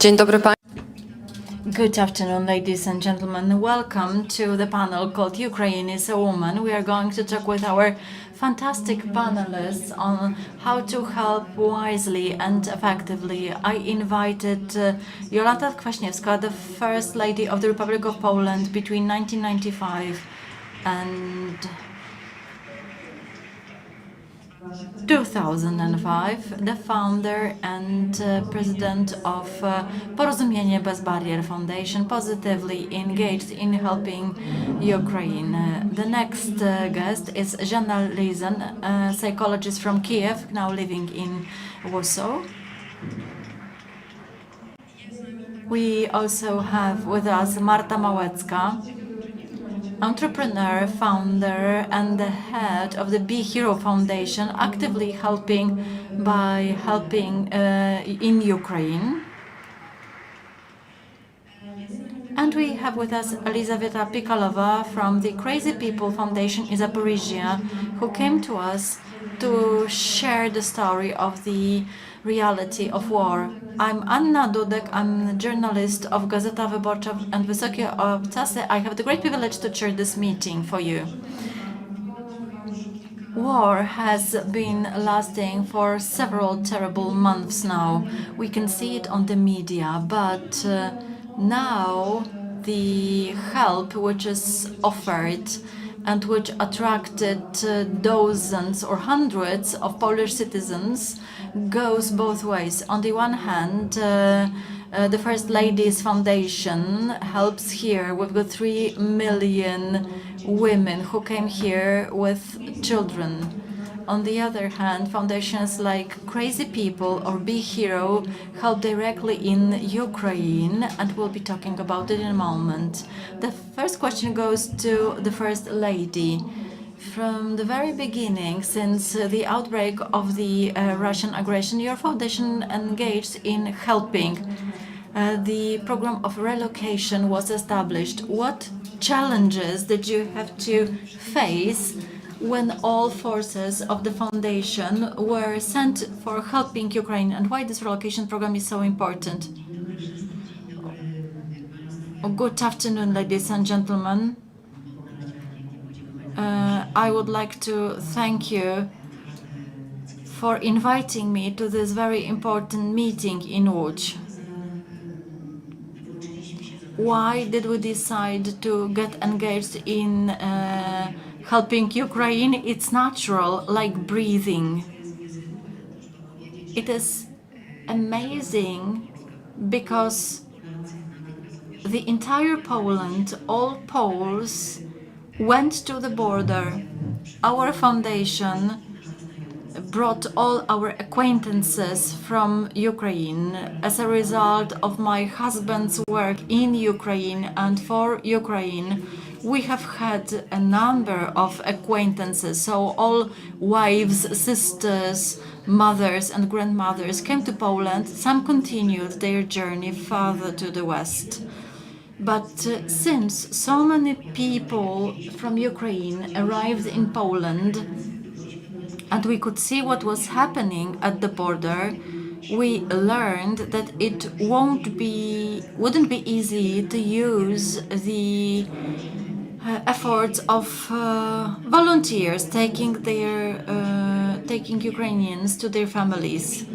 Dzień dobry Państwu. Good afternoon, ladies and gentlemen. Welcome to the panel called Ukraine is a Woman. We are going to talk with our fantastic panelists on how to help wisely and effectively. I invited Jolanta Kwaśniewska, the First Lady of the Republic of Poland between 1995 and 2005, the founder and president of Porozumienie Bez Barier Foundation, positively engaged in helping Ukraine. The next guest is Zhanna Lison, a psychologist from Kiev, now living in Warsaw. We also have with us Marta, entrepreneur, founder, and the head of the Be Hero Foundation, actively helping in Ukraine. And we have with us Elizavieta Pikalova from the Crazy People Foundation in Zaporizhia, who came to us to share the story of the reality of war. I'm Dudek, I'm a journalist of Gazeta Wyborcza and Wysokie Obcasy. I have the great privilege to chair this meeting for you. War has been lasting for several terrible months now. We can see it on the media, but now the help which is offered and which attracted dozens or hundreds of Polish citizens goes both ways. On the one hand, the First Lady's Foundation helps here. We've got 3 million women who came here with children. On the other hand, foundations like Crazy People or Be Hero help directly in Ukraine, and we'll be talking about it in a moment. The first question goes to the First Lady. From the very beginning, since the outbreak of the Russian aggression, your foundation engaged in helping. The program of relocation was established. What challenges did you have to face when all forces of the foundation were sent for helping Ukraine, and why this relocation program is so important? Good afternoon, ladies and gentlemen. I would like to thank you for inviting me to this very important meeting in Łódź. Why did we decide to get engaged in helping Ukraine? It's natural, like breathing. It is amazing because the entire Poland, all Poles, went to the border. Our foundation brought all our acquaintances from Ukraine as a result of my husband's work in Ukraine and for Ukraine. We have had a number of acquaintances, so all wives, sisters, mothers and grandmothers came to Poland. Some continued their journey farther to the west. But since so many people from Ukraine arrived in Poland and we could see what was happening at the border, we learned that it wouldn't be easy to use the efforts of volunteers taking Ukrainians to their families.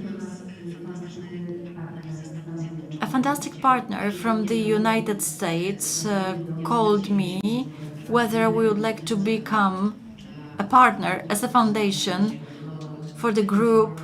A fantastic partner from the United States called me whether we would like to become a partner as a foundation for the group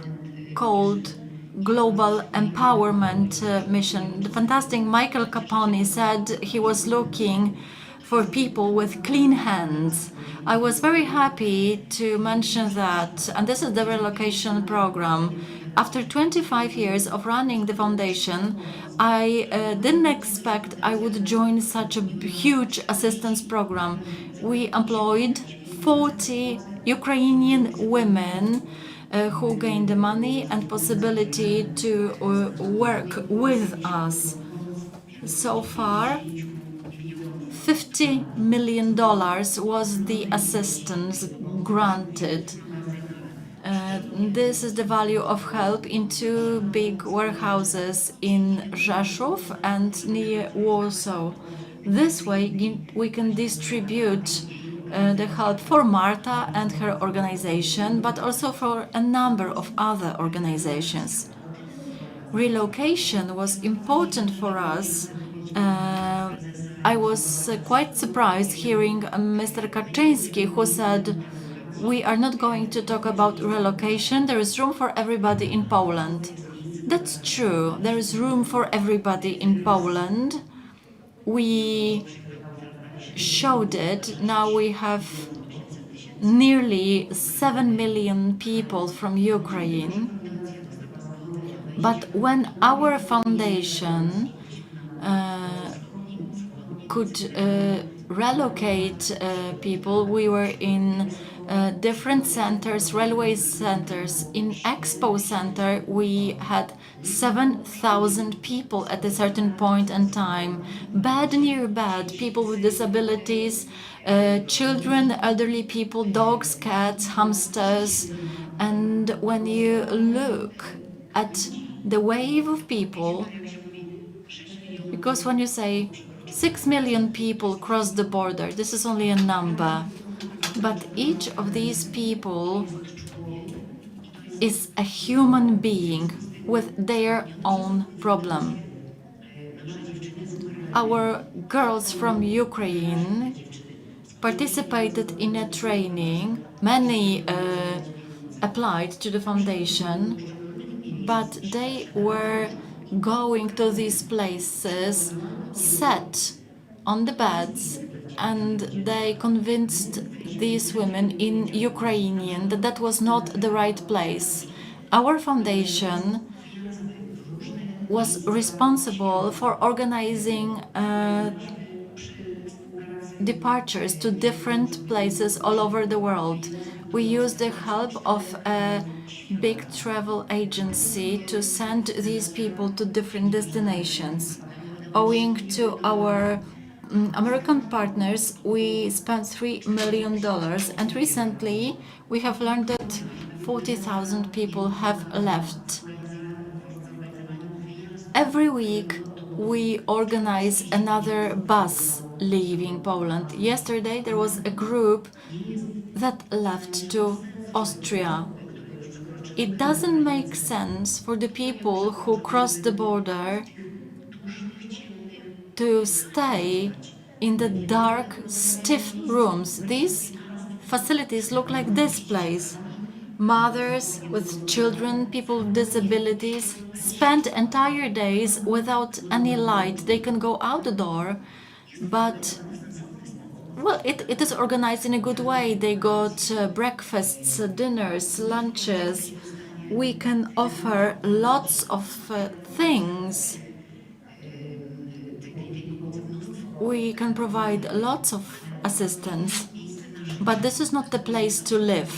called Global Empowerment Mission. The fantastic Michael Capone said he was looking for people with clean hands. I was very happy to mention that, and this is the relocation program. After 25 years of running the foundation, I didn't expect I would join such a huge assistance program. We employed 40 Ukrainian women who gained the money and possibility to work with us. So far, $50 million was the assistance granted. This is the value of help in two big warehouses in Rzeszów and near Warsaw. This way, we can distribute the help for Marta and her organization, but also for a number of other organizations. Relocation was important for us. I was quite surprised hearing Mr. Kaczyński, who said, "We are not going to talk about relocation. There is room for everybody in Poland." That's true. There is room for everybody in Poland. We showed it. Now we have nearly 7 million people from Ukraine. But when our foundation could relocate people, we were in different centers, railway centers. In Expo Center, we had 7,000 people at a certain point in time. Bed near bed, people with disabilities, children, elderly people, dogs, cats, hamsters. And when you look at the wave of people, because when you say 6 million people cross the border, this is only a number, but each of these people is a human being with their own problem. Our girls from Ukraine participated in a training. Many applied to the foundation, but they were going to these places, sat on the beds, and they convinced these women in Ukrainian that that was not the right place. Our foundation was responsible for organizing departures to different places all over the world. We used the help of a big travel agency to send these people to different destinations. Owing to our American partners, we spent $3 million, and recently we have learned that 40,000 people have left. Every week we organize another bus leaving Poland. Yesterday there was a group that left to Austria. It doesn't make sense for the people who cross the border to stay in the dark, stiff rooms. These facilities look like this place. Mothers with children, people with disabilities, spend entire days without any light. They can go out the door, but well, it is organized in a good way. They got breakfasts, dinners, lunches. We can offer lots of things. We can provide lots of assistance, but this is not the place to live.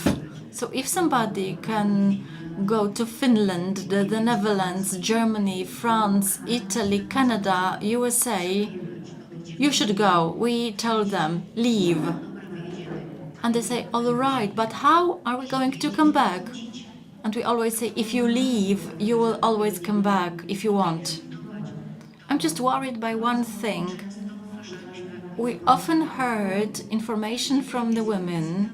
So if somebody can go to Finland, the Netherlands, Germany, France, Italy, Canada, USA, you should go. We tell them, leave. And they say, all right, but how are we going to come back? And we always say, if you leave, you will always come back if you want. I'm just worried by one thing. We often heard information from the women.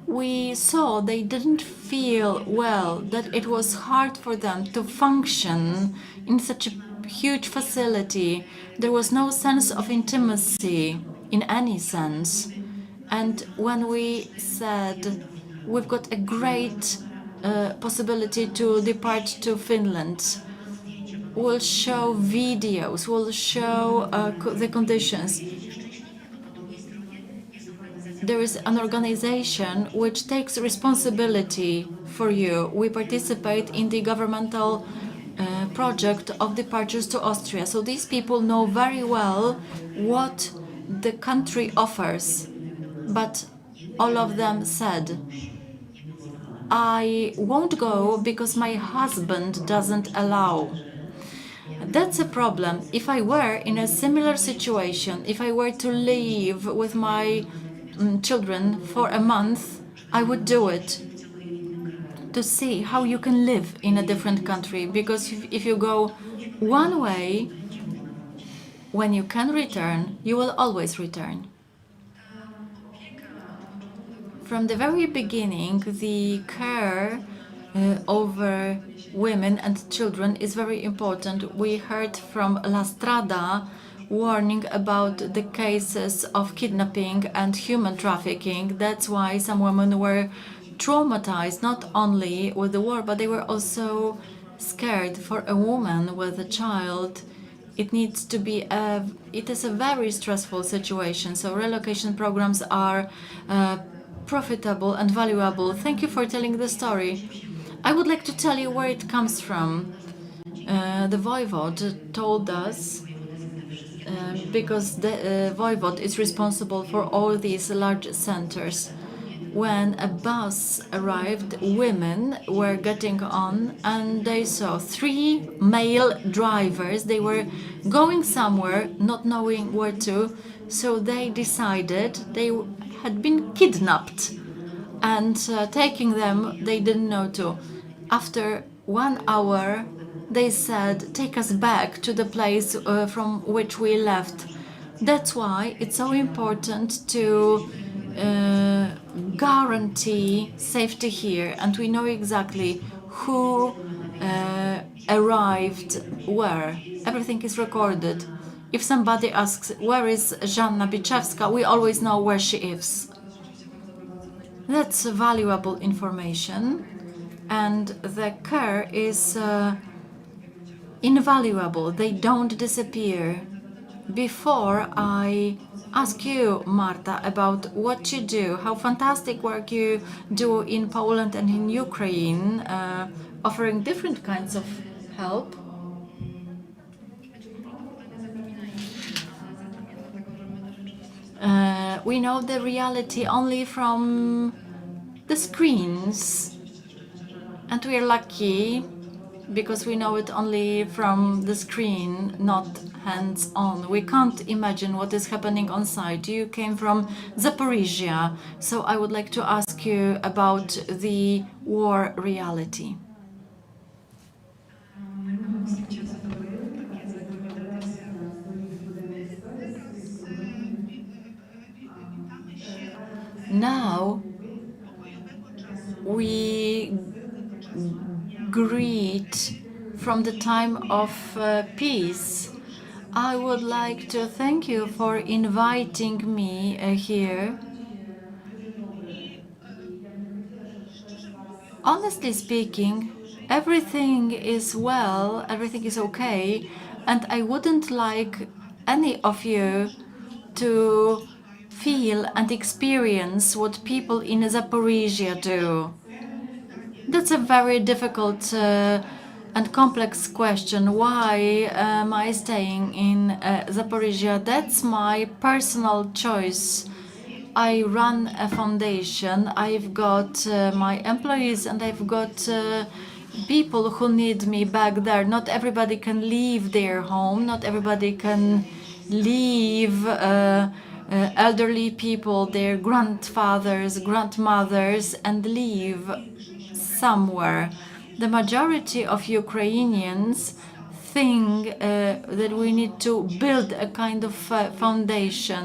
We saw they didn't feel well, that it was hard for them to function in such a huge facility. There was no sense of intimacy in any sense. And when we said, we've got a great possibility to depart to Finland, we'll show videos, we'll show the conditions. There is an organization which takes responsibility for you. We participate in the governmental project of departures to Austria. So these people know very well what the country offers. But all of them said, I won't go because my husband doesn't allow. That's a problem. If I were in a similar situation, if I were to live with my children for a month, I would do it. to see how you can live in a different country. Because if you go one way, when you can return, you will always return. From the very beginning, the care over women and children is very important. We heard from La Strada warning about the cases of kidnapping and human trafficking. That's why some women were traumatized not only with the war, but they were also scared. For a woman with a child, it is a very stressful situation. So relocation programs are profitable and valuable. Thank you for telling the story. I would like to tell you where it comes from. The voivode told us, because the voivode is responsible for all these large centers. When a bus arrived, women were getting on and they saw three male drivers. They were going somewhere, not knowing where to, so they decided they had been kidnapped, and taking them, they didn't know to. After 1 hour, they said, "Take us back to the place from which we left." That's why it's so important to guarantee safety here, and we know exactly who arrived where. Everything is recorded. If somebody asks, "Where is Zhanna Biczewska?" we always know where she is. That's valuable information, and the care is invaluable. They don't disappear. Before I ask you, Marta, about what you do, how fantastic work you do in Poland and in Ukraine, offering different kinds of help. We know the reality only from the screens, and we are lucky because we know it only from the screen, not hands-on. We can't imagine what is happening on site. You came from Zaporizhia, so I would like to ask you about the war reality. Now we greet from the time of peace. I would like to thank you for inviting me here. Honestly speaking, everything is well, everything is okay, and I wouldn't like any of you to feel and experience what people in Zaporizhia do. That's a very difficult and complex question. Why am I staying in Zaporizhia? That's my personal choice. I run a foundation. I've got my employees and I've got people who need me back there. Not everybody can leave their home. Not everybody can leave elderly people, their grandfathers, grandmothers, and leave somewhere. The majority of Ukrainians think that we need to build a kind of foundation.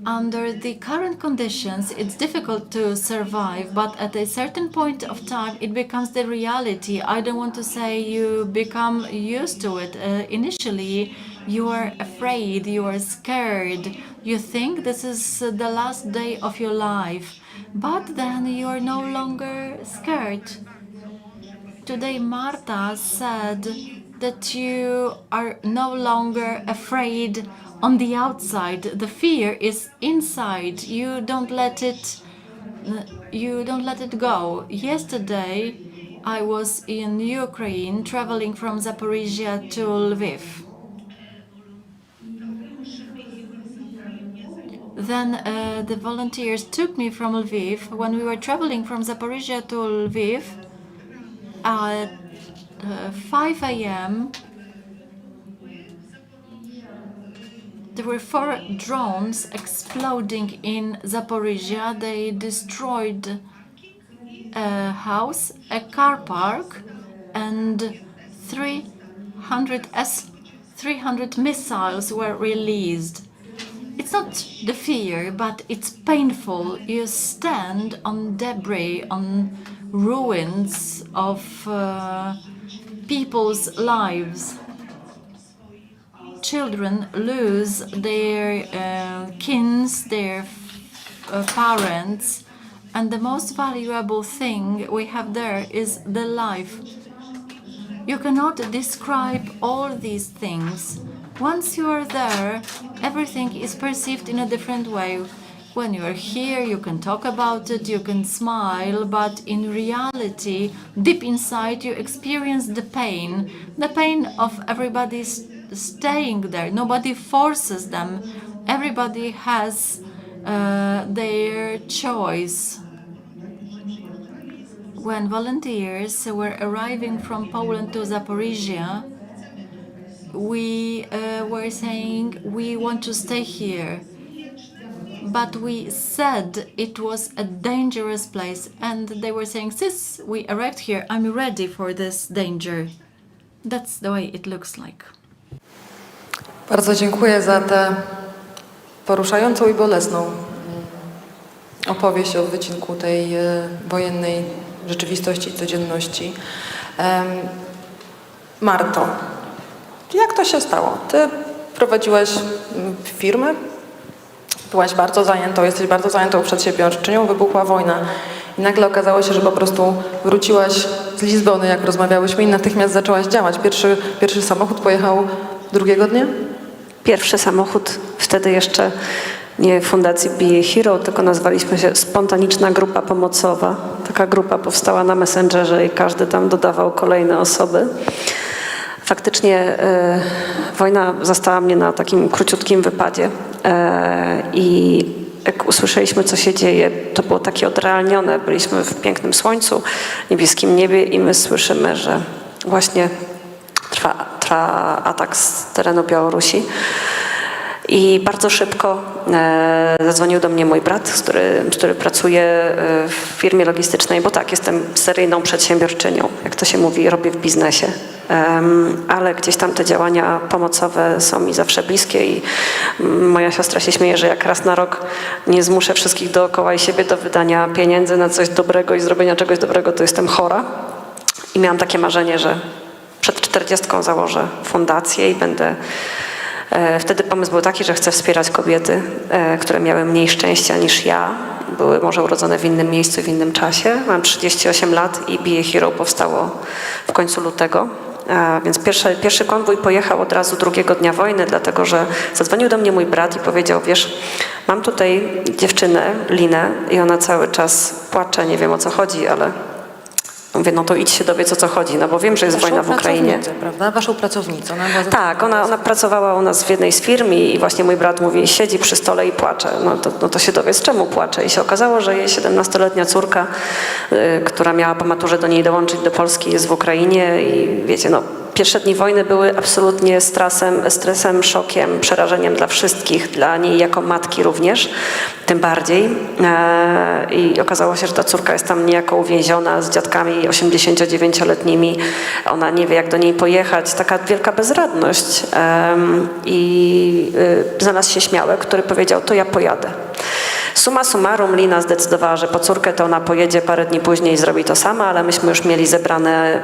Under the current conditions, it's difficult to survive, but at a certain point of time, it becomes the reality. I don't want to say you become used to it. Initially, you are afraid, you are scared, you think this is the last day of your life, but then you are no longer scared. Today, Marta said that you are no longer afraid on the outside. The fear is inside. You don't let it go. Yesterday, I was in Ukraine, traveling from Zaporizhia to Lviv. Then the volunteers took me from Lviv. When we were traveling from Zaporizhia to Lviv, at 5 a.m., There were 4 drones exploding in Zaporizhia. They destroyed a house, a car park, and 300 S-300 missiles were released. It's not the fear, but it's painful. You stand on debris, on ruins of people's lives. Children lose their kins, their parents, and the most valuable thing we have there is the life. You cannot describe all these things. Once you are there, everything is perceived in a different way. When you are here, you can talk about it, you can smile, but in reality, deep inside, you experience the pain of everybody staying there. Nobody forces them. Everybody has their choice. When volunteers were arriving from Poland to Zaporizhia, we were saying we want to stay here. But we said it was a dangerous place, and they were saying, since we arrived here, I'm ready for this danger. That's the way it looks like. Bardzo dziękuję za tę poruszającą i bolesną opowieść o wycinku tej wojennej rzeczywistości i codzienności. Marto, jak to się stało? Ty prowadziłaś firmę, byłaś bardzo zajętą, jesteś bardzo zajętą przedsiębiorczynią, wybuchła wojna i nagle okazało się, że po prostu wróciłaś z Lizbony, jak rozmawiałyśmy, i natychmiast zaczęłaś działać. Pierwszy samochód pojechał drugiego dnia? Pierwszy samochód, wtedy jeszcze nie Fundacji Be a Hero, tylko nazwaliśmy się Spontaniczna Grupa Pomocowa. Taka grupa powstała na Messengerze i każdy tam dodawał kolejne osoby. Faktycznie wojna zastała mnie na takim króciutkim wypadzie i jak usłyszeliśmy, co się dzieje, to było takie odrealnione. Byliśmy w pięknym słońcu, niebieskim niebie i my słyszymy, że właśnie trwa atak z terenu Białorusi. I bardzo szybko zadzwonił do mnie mój brat, który pracuje w firmie logistycznej, bo tak, jestem seryjną przedsiębiorczynią, jak to się mówi, robię w biznesie. Ale gdzieś tam te działania pomocowe są mi zawsze bliskie i moja siostra się śmieje, że jak raz na rok nie zmuszę wszystkich dookoła i siebie do wydania pieniędzy na coś dobrego i zrobienia czegoś dobrego, to jestem chora. I miałam takie marzenie, że przed 40 założę fundację i będę... Wtedy pomysł był taki, że chcę wspierać kobiety, które miały mniej szczęścia niż ja, były może urodzone w innym miejscu, w innym czasie. Mam 38 lat i Be a Hero powstało w końcu lutego. Więc pierwszy konwój pojechał od razu drugiego dnia wojny, dlatego że zadzwonił do mnie mój brat i powiedział, wiesz, mam tutaj dziewczynę, Linę, i ona cały czas płacze, nie wiem o co chodzi, ale mówię, no to idź się dowiedz o co chodzi, no bo wiem, że jest wojna w Ukrainie. Prawda? Waszą pracownicą. Tak, ona pracowała u nas w jednej z firm i właśnie mój brat mówi, siedzi przy stole i płacze. No to się dowiedz, czemu płacze. I się okazało, że jej 17-letnia córka, która miała po maturze do niej dołączyć do Polski, jest w Ukrainie i wiecie, no pierwsze dni wojny były absolutnie stresem, szokiem, przerażeniem dla wszystkich, dla niej jako matki również, tym bardziej. I okazało się, że ta córka jest tam niejako uwięziona z dziadkami 89-letnimi. Ona nie wie, jak do niej pojechać. Taka wielka bezradność. I znalazł się śmiałek, który powiedział, to ja pojadę. Summa summarum Lina zdecydowała, że po córkę to ona pojedzie parę dni później i zrobi to sama, ale myśmy już mieli zebrane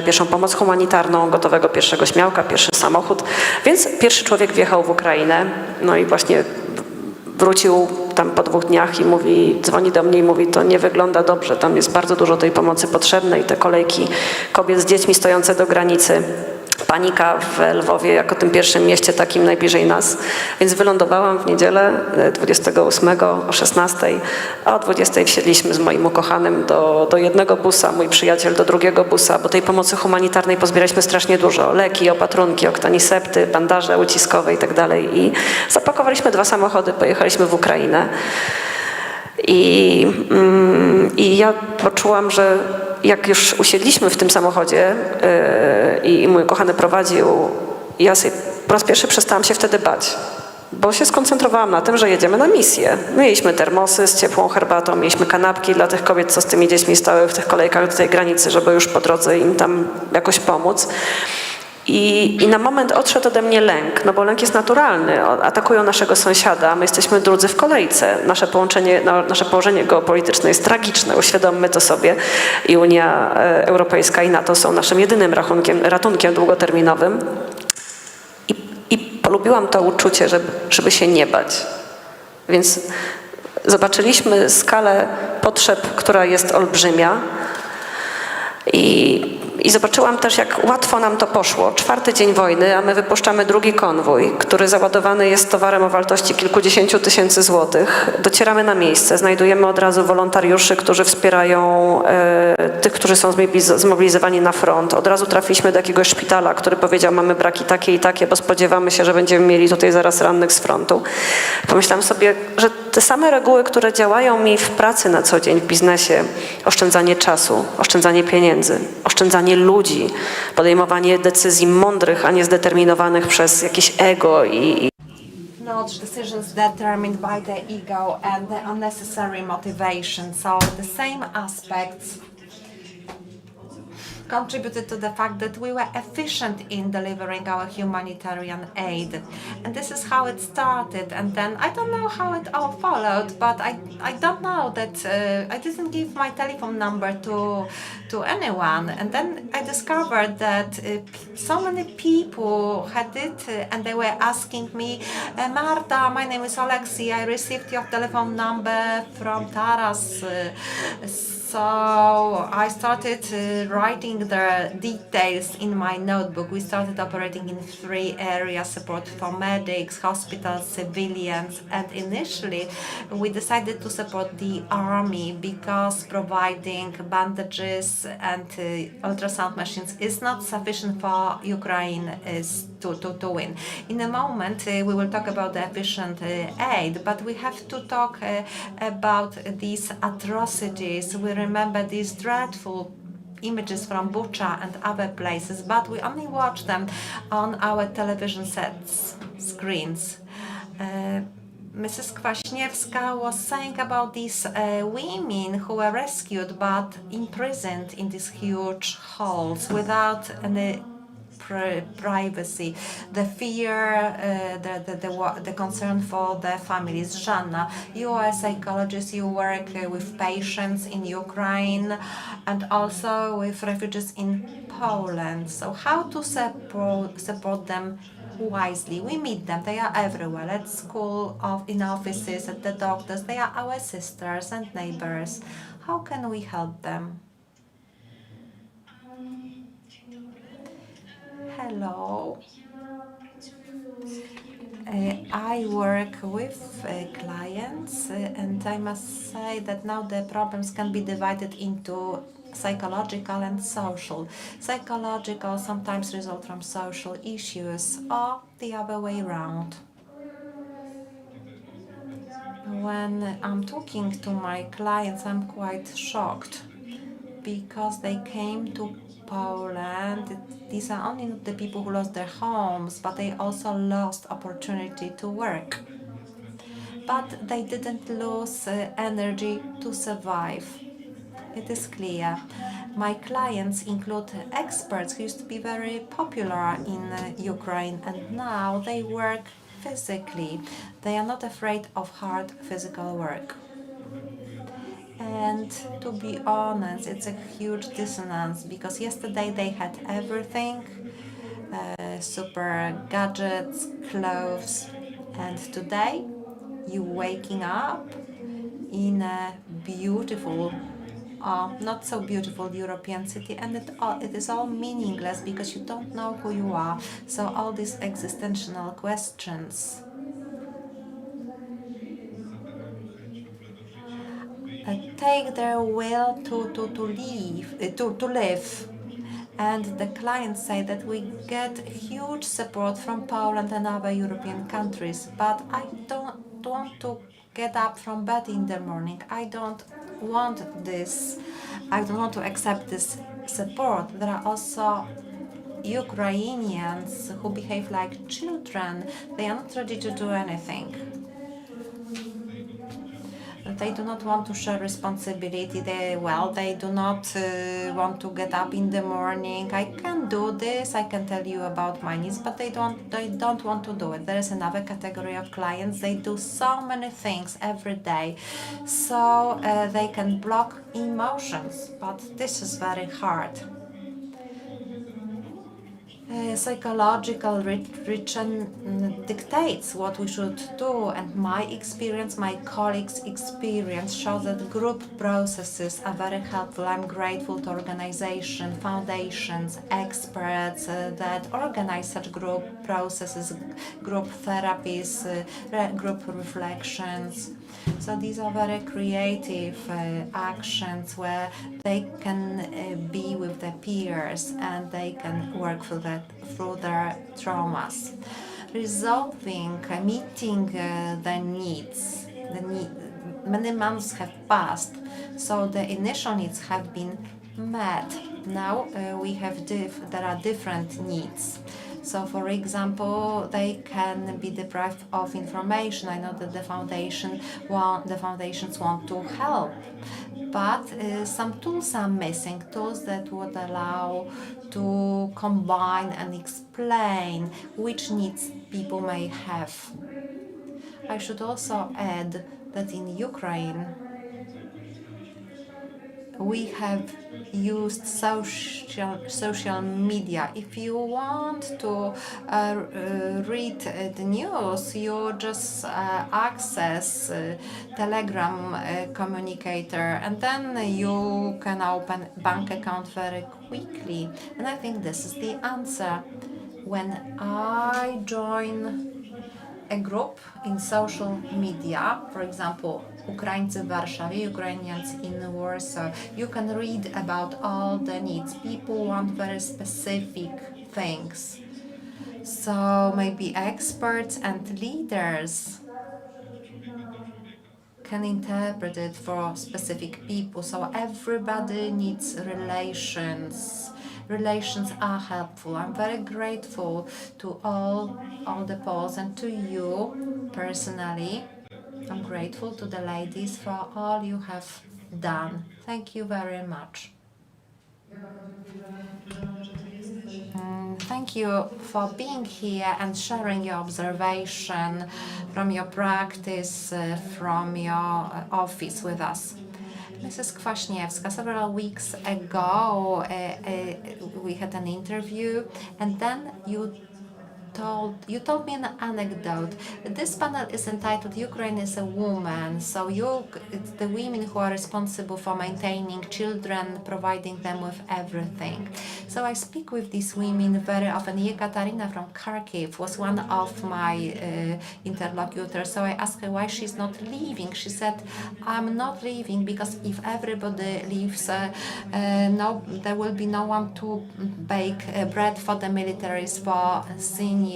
pierwszą pomoc humanitarną, gotowego pierwszego śmiałka, pierwszy samochód, więc pierwszy człowiek wjechał w Ukrainę, no i właśnie wrócił tam po 2 dniach i mówi, dzwoni do mnie i mówi, to nie wygląda dobrze, tam jest bardzo dużo tej pomocy potrzebnej, te kolejki kobiet z dziećmi stojące do granicy. Panika w Lwowie, jako tym pierwszym mieście takim najbliżej nas. Więc wylądowałam w niedzielę 28 o 16, a o 20 wsiedliśmy z moim ukochanym do jednego busa, mój przyjaciel do drugiego busa, bo tej pomocy humanitarnej pozbieraliśmy strasznie dużo. Leki, opatrunki, oktanisepty, bandaże uciskowe i tak dalej. I zapakowaliśmy 2 samochody, pojechaliśmy w Ukrainę. I ja poczułam, że jak już usiedliśmy w tym samochodzie i mój kochany prowadził, ja sobie po raz pierwszy przestałam się wtedy bać. bo się skoncentrowałam na tym, że jedziemy na misję. Mieliśmy termosy z ciepłą herbatą, mieliśmy kanapki dla tych kobiet, co z tymi dziećmi stały w tych kolejkach do tej granicy, żeby już po drodze im tam jakoś pomóc. I na moment odszedł ode mnie lęk, no bo lęk jest naturalny. Atakują naszego sąsiada, a my jesteśmy drudzy w kolejce. Nasze położenie geopolityczne jest tragiczne, uświadommy to sobie. I Unia Europejska i NATO są naszym jedynym ratunkiem długoterminowym. I polubiłam to uczucie, żeby się nie bać. Więc zobaczyliśmy skalę potrzeb, która jest olbrzymia. I zobaczyłam też, jak łatwo nam to poszło. 4. dzień wojny, a my wypuszczamy drugi konwój, który załadowany jest towarem o wartości kilkudziesięciu tysięcy złotych. Docieramy na miejsce, znajdujemy od razu wolontariuszy, którzy wspierają tych, którzy są zmobilizowani na front. Od razu trafiliśmy do jakiegoś szpitala, który powiedział, mamy braki takie i takie, bo spodziewamy się, że będziemy mieli tutaj zaraz rannych z frontu. Pomyślałam sobie, że te same reguły, które działają mi w pracy na co dzień, w biznesie, oszczędzanie czasu, oszczędzanie pieniędzy, oszczędzanie ludzi, podejmowanie decyzji mądrych, a nie zdeterminowanych przez jakieś ego not decisions determined by the ego and the unnecessary motivation. So the same aspects contributed to the fact that we were efficient in delivering our humanitarian aid. And this is how it started. And then I don't know how it all followed, but I don't know that I didn't give my telephone number to anyone. And then I discovered that so many people had it and they were asking me, Marta, my name is Oleksiy, I received your telephone number from Taras. So I started writing the details in my notebook. We started operating in 3 areas: support for medics, hospitals, civilians, and initially we decided to support the army because providing bandages and ultrasound machines is not sufficient for Ukraine to win. In a moment we will talk about the efficient aid, but we have to talk about these atrocities. We remember these dreadful images from Bucha and other places, but we only watch them on our television screens. Mrs. Kwaśniewska was saying about these women who were rescued but imprisoned in these huge halls without any privacy, the fear, the concern for their families. Zhanna, you are a psychologist, you work with patients in Ukraine and also with refugees in Poland. So how to support them wisely? We meet them, they are everywhere, at school, in offices, at the doctors, they are our sisters and neighbors. How can we help them? Hello. I work with clients and I must say that now the problems can be divided into psychological and social. Psychological sometimes result from social issues or the other way around. When I'm talking to my clients, I'm quite shocked because they came to Poland. These are only not the people who lost their homes, but they also lost opportunity to work. But they didn't lose energy to survive. It is clear. My clients include experts who used to be very popular in Ukraine, and now they work physically. They are not afraid of hard physical work. And to be honest, it's a huge dissonance because yesterday they had everything, super gadgets, clothes, and today you waking up in a beautiful, not so beautiful European city, and it is all meaningless because you don't know who you are. So all these existential questions take their will to live. And the clients say that we get huge support from Poland and other European countries, but I don't want to get up from bed in the morning. I don't want this. I don't want to accept this support. There are also Ukrainians who behave like children. They are not ready to do anything. They do not want to share responsibility. They do not want to get up in the morning. I can do this. I can tell you about my needs, but they don't want to do it. There is another category of clients. They do so many things every day, so they can block emotions. But this is very hard. Psychological religion dictates what we should do, and my experience, my colleagues' experience shows that group processes are very helpful. I'm grateful to organizations, foundations, experts that organize such group processes, group therapies, group reflections. So these are very creative actions where they can be with their peers and they can work through their traumas. Resolving, meeting their needs. Many months have passed, so the initial needs have been met. Now there are different needs. So, for example, they can be deprived of information. I know that the foundations want to help, but some tools are missing, tools that would allow to combine and explain which needs people may have. I should also add that in Ukraine, we have used social media. If you want to read the news, you just access Telegram communicator, and then you can open bank account very quickly. And I think this is the answer. When I join a group in social media, for example, Ukraińcy w Warszawie, Ukrainians in Warsaw, you can read about all the needs. People want very specific things. So maybe experts and leaders can interpret it for specific people. So everybody needs relations. Relations are helpful. I'm very grateful to all the Poles and to you personally. I'm grateful to the ladies for all you have done. Thank you very much. Thank you for being here and sharing your observation from your practice, from your office with us. Mrs. Kwaśniewska, several weeks ago we had an interview, and then you told me an anecdote. This panel is entitled Ukraine is a Woman, so it's the women who are responsible for maintaining children, providing them with everything. So I speak with these women very often. Ekaterina from Kharkiv was one of my interlocutors, so I asked her why she's not leaving. She said, I'm not leaving because if everybody leaves, there will be no one to bake bread for the militaries, for seniors.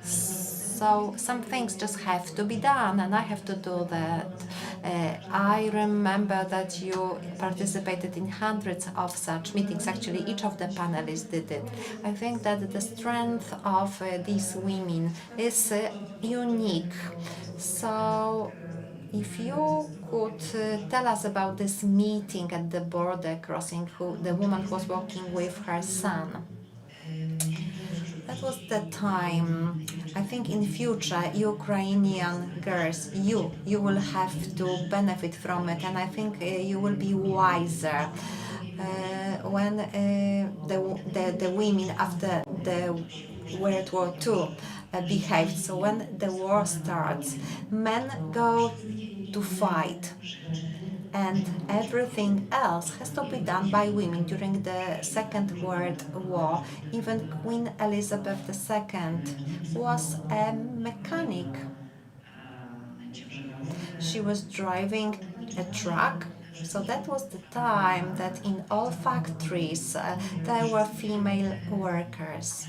So some things just have to be done, and I have to do that. I remember that you participated in hundreds of such meetings. Actually, each of the panelists did it. I think that the strength of these women is unique. So if you could tell us about this meeting at the border crossing, the woman who was walking with her son. That was the time. I think in future, Ukrainian girls, you will have to benefit from it, and I think you will be wiser when the women after the World War II behaved. So when the war starts, men go to fight, and everything else has to be done by women. During the Second World War, even Queen Elizabeth II was a mechanic. She was driving a truck So that was the time that in all factories there were female workers.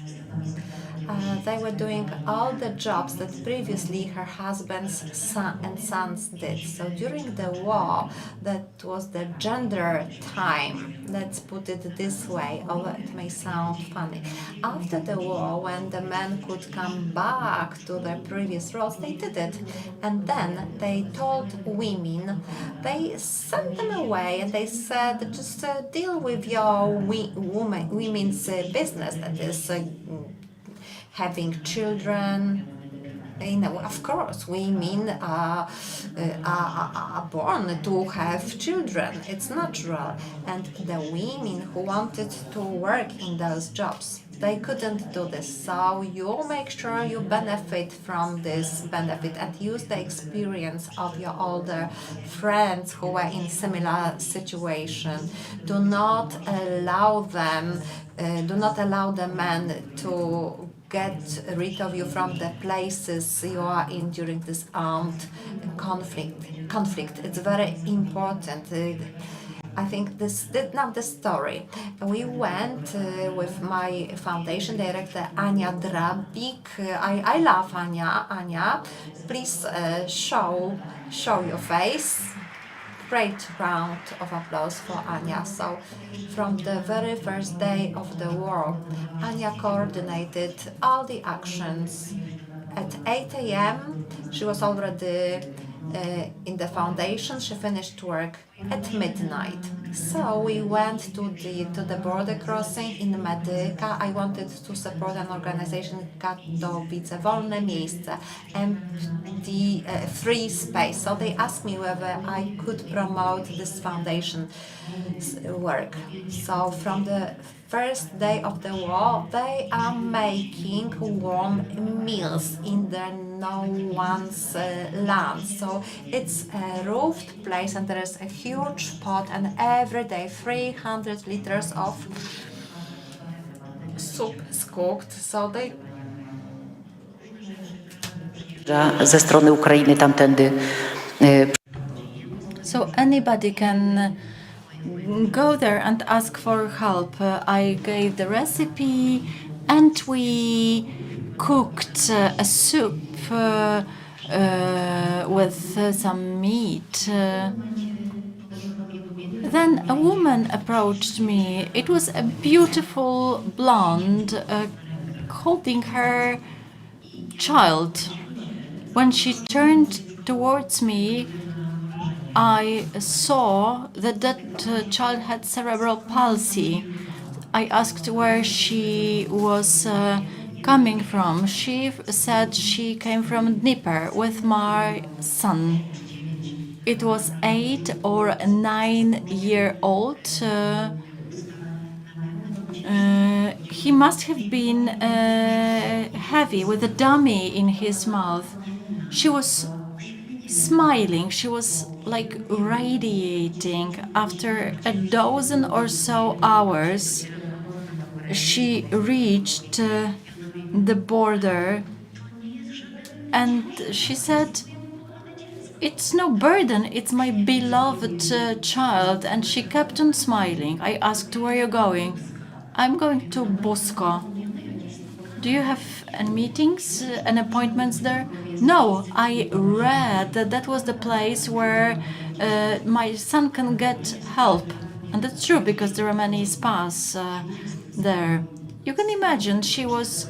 They were doing all the jobs that previously her husband's son and sons did. So during the war, that was the gender time, let's put it this way, although it may sound funny. After the war, when the men could come back to their previous roles, they did it. And then they told women, they sent them away and they said, just deal with your women's business, that is having children. You know, of course, women are born to have children. It's natural. And the women who wanted to work in those jobs, they couldn't do this. So you make sure you benefit from this benefit and use the experience of your older friends who were in similar situation. Do not allow the men to get rid of you from the places you are in during this armed conflict. It's very important. I think now the story. We went with my foundation director Ania Drabik. I love Ania. Ania, please show your face. Great round of applause for Ania. So, from the very first day of the war, Ania coordinated all the actions. At 8 a.m., she was already in the foundation. She finished work at midnight. So we went to the border crossing in Malecka. I wanted to support an organization Katowice, Wolne Miejsce, empty free space. So they asked me whether I could promote this foundation work. So from the first day of the war, they are making warm meals in the no one's land. So it's a roofed place and there is a huge pot and every day 300 liters of soup is cooked. So they ze strony Ukrainy tamtędy. So anybody can go there and ask for help. I gave the recipe and we cooked a soup with some meat. Then a woman approached me. It was a beautiful blonde holding her child. When she turned towards me, I saw that child had cerebral palsy. I asked where she was coming from. She said she came from Dnieper with my son. It was 8 or 9 year old. He must have been heavy with a dummy in his mouth. She was smiling. She was like radiating. After a dozen or so hours, she reached the border and she said, "It's no burden, it's my beloved child." And she kept on smiling. I asked, "Where are you going?" "I'm going to Bosko." "Do you have any meetings and appointments there?" "No, I read that that was the place where my son can get help." And that's true because there are many spas there. You can imagine she was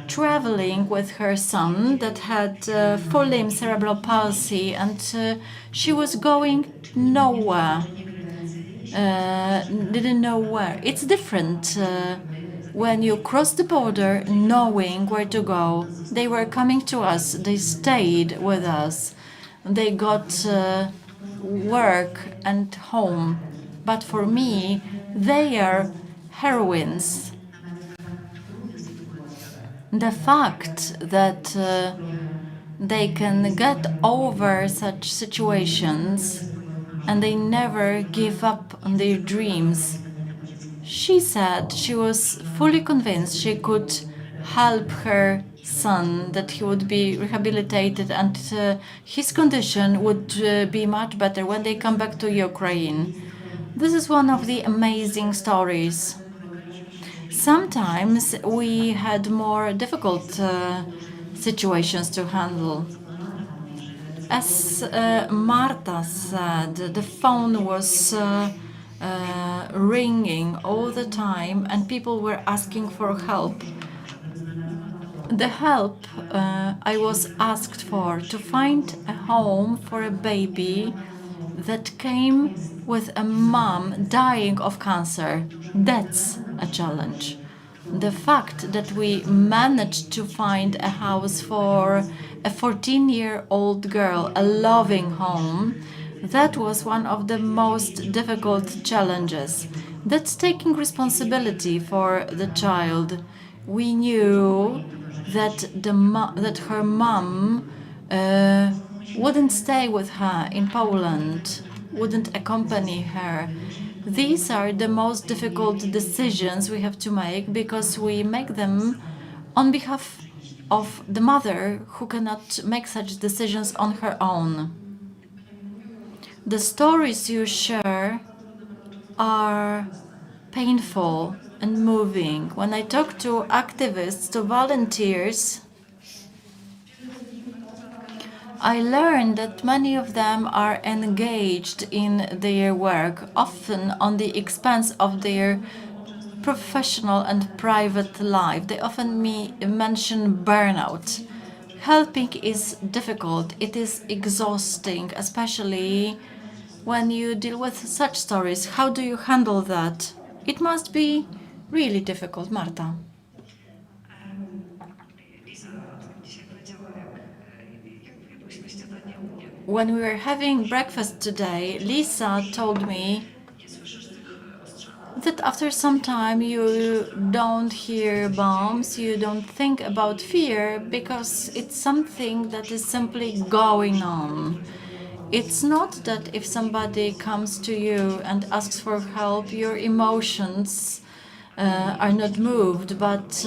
traveling with her son that had full limb cerebral palsy and she was going nowhere. Didn't know where. It's different when you cross the border knowing where to go. They were coming to us, they stayed with us, they got work and home. But for me, they are heroines. The fact that they can get over such situations and they never give up on their dreams. She said she was fully convinced she could help her son that he would be rehabilitated and his condition would be much better when they come back to Ukraine. This is one of the amazing stories. Sometimes we had more difficult situations to handle. As Marta said, the phone was ringing all the time and people were asking for help. The help I was asked for to find a home for a baby that came with a mom dying of cancer. That's a challenge. The fact that we managed to find a house for a 14-year-old girl, a loving home, that was one of the most difficult challenges. That's taking responsibility for the child. We knew that that her mom wouldn't stay with her in Poland, wouldn't accompany her. These are the most difficult decisions we have to make because we make them on behalf of the mother who cannot make such decisions on her own. The stories you share are painful and moving. When I talk to activists, to volunteers, I learned that many of them are engaged in their work, often on the expense of their professional and private life. They often mention burnout. Helping is difficult, it is exhausting, especially when you deal with such stories. How do you handle that? It must be really difficult, Marta. When we were having breakfast today, Lisa told me that after some time you don't hear bombs, you don't think about fear because it's something that is simply going on. It's not that if somebody comes to you and asks for help, your emotions are not moved, but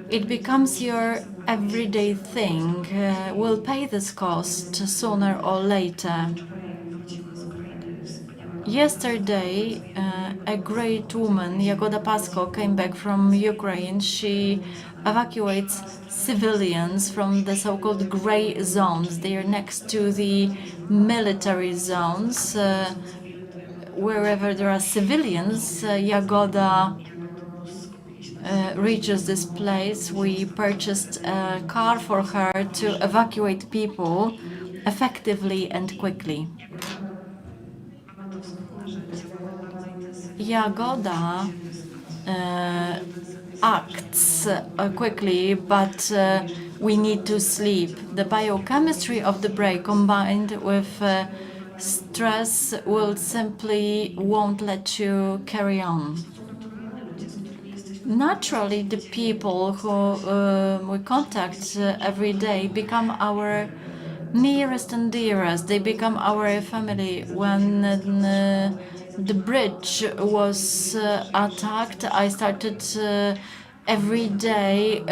it becomes your everyday thing. We'll pay this cost sooner or later. Yesterday, a great woman, Jagoda Pasko, came back from Ukraine. She evacuates civilians from the so-called gray zones. They are next to the military zones. Wherever there are civilians, Jagoda reaches this place. We purchased a car for her to evacuate people effectively and quickly. Jagoda acts quickly, but we need to sleep. The biochemistry of the brain combined with stress will simply won't let you carry on. Naturally, the people who we contact every day become our nearest and dearest. They become our family. When the bridge was attacked, I started every day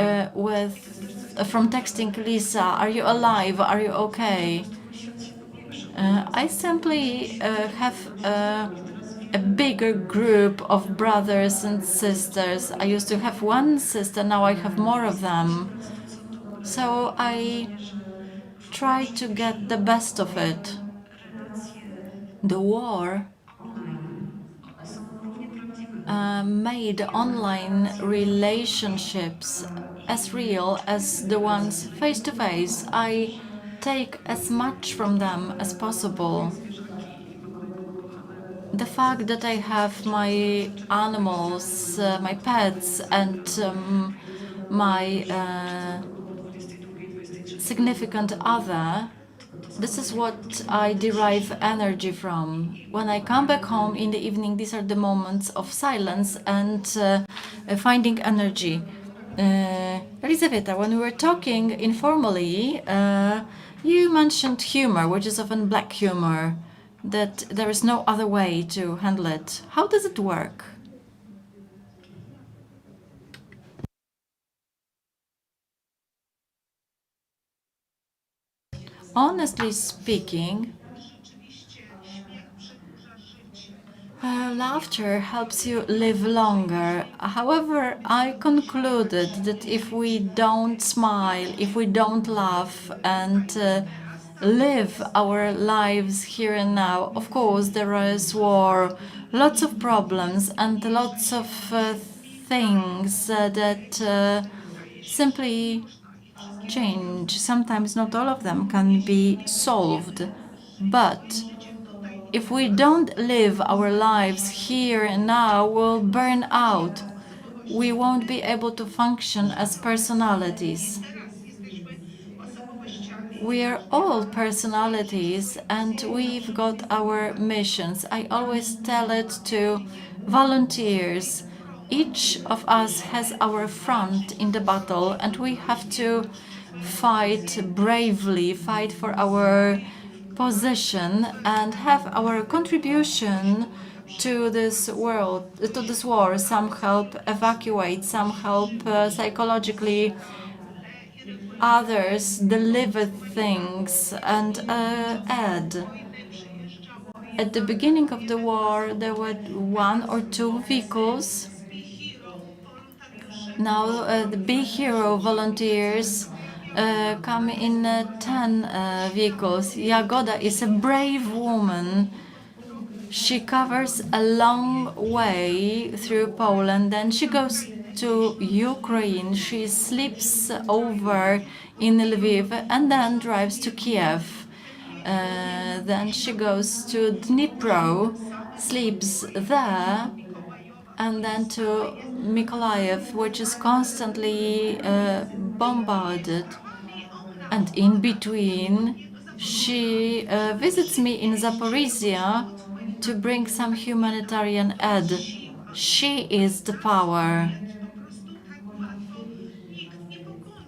from texting Lisa, "Are you alive? Are you okay?" I simply have a bigger group of brothers and sisters. I used to have one sister, now I have more of them. So I try to get the best of it. The war made online relationships as real as the ones face to face. I take as much from them as possible. The fact that I have my animals, my pets, and my significant other, this is what I derive energy from. When I come back home in the evening, these are the moments of silence and finding energy. Elizavieta, when we were talking informally, you mentioned humor, which is often black humor, that there is no other way to handle it. How does it work? Honestly speaking, laughter helps you live longer. However, I concluded that if we don't smile, if we don't laugh and live our lives here and now, of course, there is war, lots of problems, and lots of things that simply change. Sometimes not all of them can be solved, but if we don't live our lives here and now, we'll burn out. We won't be able to function as personalities. We are all personalities and we've got our missions. I always tell it to volunteers. Each of us has our front in the battle and we have to fight bravely, fight for our position and have our contribution to this world, to this war. Some help evacuate, some help psychologically, others deliver things and add. At the beginning of the war, there were 1 or 2 vehicles. Now the Be Hero volunteers come in 10 vehicles. Jagoda is a brave woman. She covers a long way through Poland, then she goes to Ukraine. She sleeps over in Lviv and then drives to Kiev. Then she goes to Dnipro, sleeps there, and then to Mykolaiv, which is constantly bombarded. And in between, she visits me in Zaporizhia to bring some humanitarian aid. She is the power.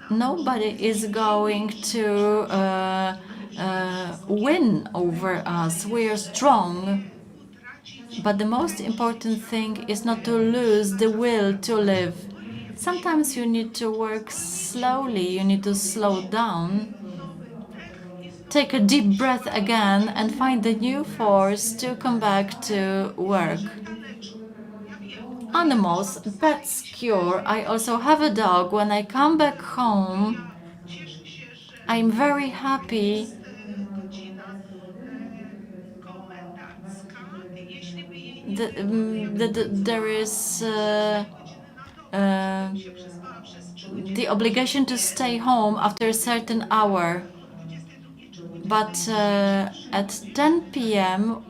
Nobody is going to win over us. We are strong. But the most important thing is not to lose the will to live. Sometimes you need to work slowly, you need to slow down. Take a deep breath again and find the new force to come back to work. Animals, pets cure. I also have a dog. When I come back home, I'm very happy. There is the obligation to stay home after a certain hour. But at 10 p.m.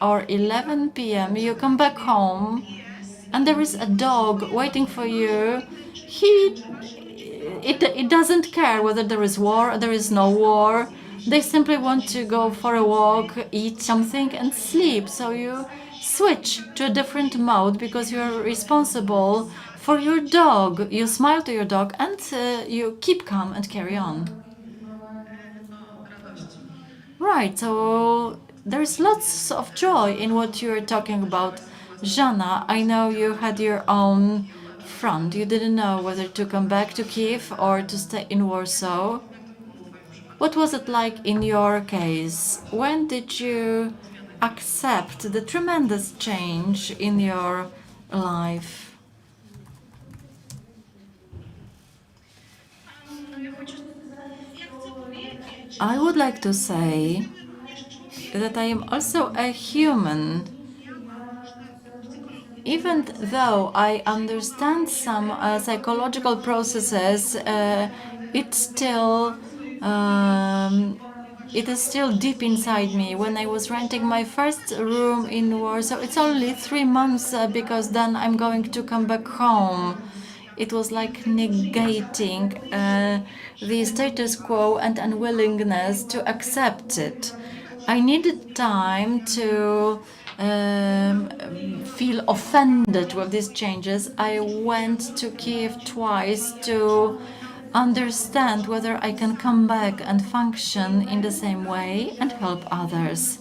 or 11 p.m. you come back home and there is a dog waiting for you. It doesn't care whether there is war or there is no war. They simply want to go for a walk, eat something and sleep. So you switch to a different mode because you're responsible for your dog. You smile to your dog and you keep calm and carry on. Right, so there's lots of joy in what you're talking about. Zhanna, I know you had your own front. You didn't know whether to come back to Kiev or to stay in Warsaw. What was it like in your case? When did you accept the tremendous change in your life? I would like to say that I am also a human. Even though I understand some psychological processes, it is still deep inside me. When I was renting my first room in Warsaw, it's only 3 months because then I'm going to come back home. It was like negating the status quo and unwillingness to accept it. I needed time to feel offended with these changes. I went to Kiev twice to understand whether I can come back and function in the same way and help others.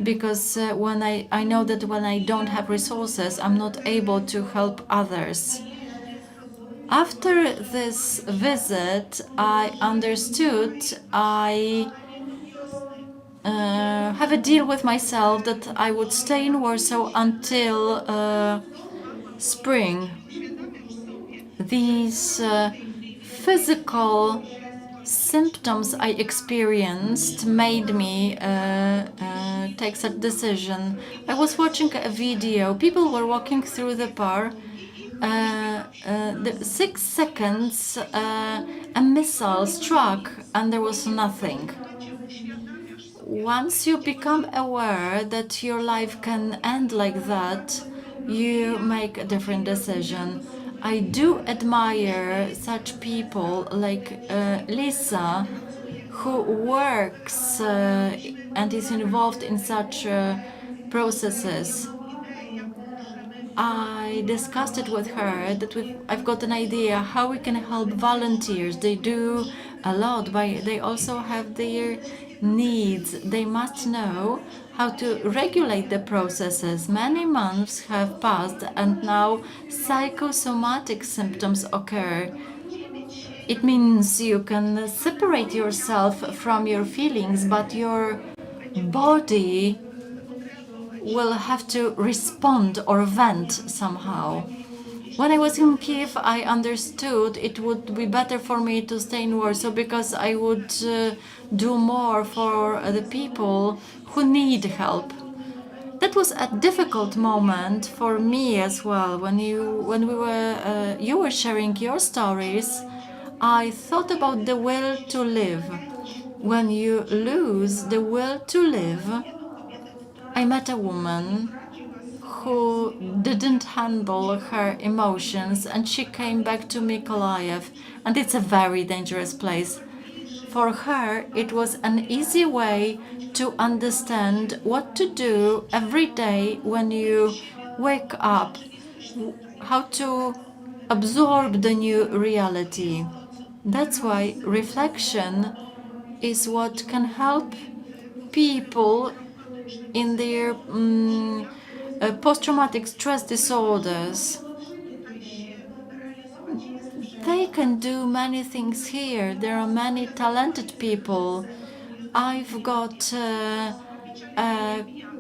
Because when I know that when I don't have resources, I'm not able to help others. After this visit, I understood I have a deal with myself that I would stay in Warsaw until spring. These physical symptoms I experienced made me take such decision. I was watching a video. People were walking through the park. The 6 seconds, a missile struck, and there was nothing. Once you become aware that your life can end like that, you make a different decision. I do admire such people like Lisa, who works and is involved in such processes. I discussed it with her that I've got an idea how we can help volunteers. They do a lot, but they also have their needs. They must know how to regulate the processes. Many months have passed and now psychosomatic symptoms occur. It means you can separate yourself from your feelings, but your body will have to respond or vent somehow. When I was in Kiev, I understood it would be better for me to stay in Warsaw because I would do more for the people who need help. That was a difficult moment for me as well. When you were sharing your stories, I thought about the will to live. When you lose the will to live, I met a woman who didn't handle her emotions and she came back to Mykolaiv, and it's a very dangerous place. For her, it was an easy way to understand what to do every day when you wake up, how to absorb the new reality. That's why reflection is what can help people in their post-traumatic stress disorders. They can do many things here. There are many talented people. I've got a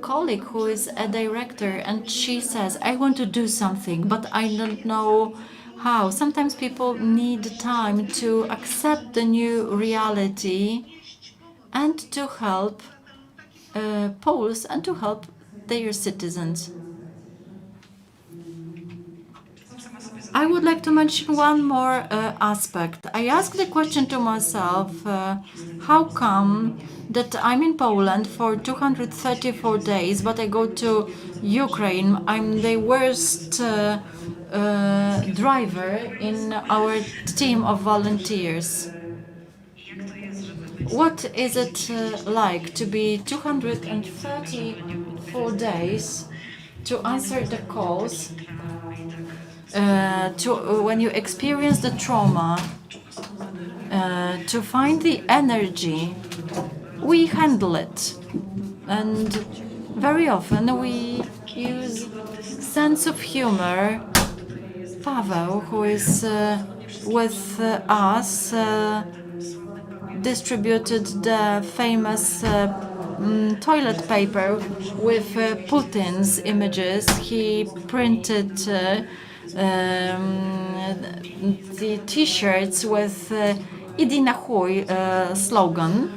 colleague who is a director, and she says, I want to do something, but I don't know how. Sometimes people need time to accept the new reality and to help Poles and to help their citizens. I would like to mention one more aspect. I asked the question to myself, how come that I'm in Poland for 234 days, but I go to Ukraine, I'm the worst driver in our team of volunteers. What is it like to be 234 days to answer the calls, when you experience the trauma, to find the energy? We handle it, and very often we use sense of humor. Paweł, who is with us, distributed the famous toilet paper with Putin's images. He printed the t-shirts with Idi na chuj slogan,